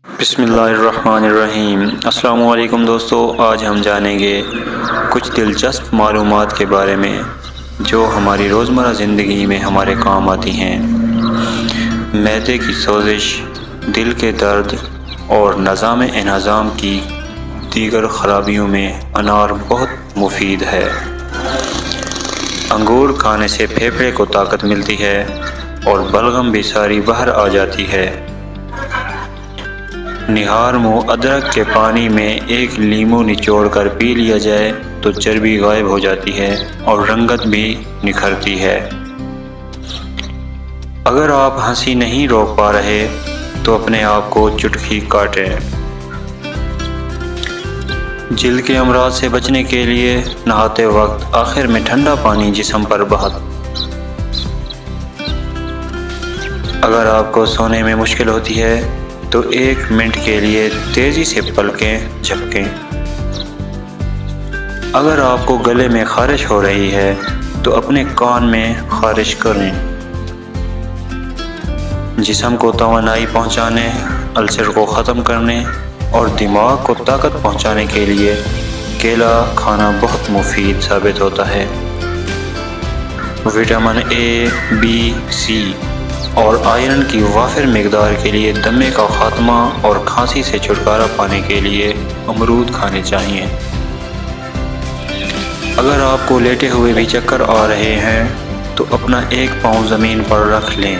بسم اللہ الرحمن الرحیم۔ السلام علیکم دوستو، آج ہم جانیں گے کچھ دلچسپ معلومات کے بارے میں جو ہماری روزمرہ زندگی میں ہمارے کام آتی ہیں۔ معدے کی سوزش، دل کے درد اور نظام انہضام کی دیگر خرابیوں میں انار بہت مفید ہے۔ انگور کھانے سے پھیپھڑے کو طاقت ملتی ہے اور بلغم بھی ساری باہر آ جاتی ہے۔ نہار منہ ادرک کے پانی میں ایک لیمو نچوڑ کر پی لیا جائے تو چربی غائب ہو جاتی ہے اور رنگت بھی نکھرتی ہے۔ اگر آپ ہنسی نہیں روک پا رہے تو اپنے آپ کو چٹکی کاٹیں۔ جلد کے امراض سے بچنے کے لیے نہاتے وقت آخر میں ٹھنڈا پانی جسم پر بہت۔ اگر آپ کو سونے میں مشکل ہوتی ہے تو 1 منٹ کے لیے تیزی سے پلکیں جھپکیں۔ اگر آپ کو گلے میں خارش ہو رہی ہے تو اپنے کان میں خارش کریں۔ جسم کو توانائی پہنچانے، السر کو ختم کرنے اور دماغ کو طاقت پہنچانے کے لیے کیلا کھانا بہت مفید ثابت ہوتا ہے۔ وٹامن اے، بی، سی اور آئرن کی وافر مقدار کے لیے دمے کا خاتمہ اور کھانسی سے چھٹکارا پانے کے لیے امرود کھانے چاہیے۔ اگر آپ کو لیٹے ہوئے بھی چکر آ رہے ہیں تو اپنا 1 پاؤں زمین پر رکھ لیں۔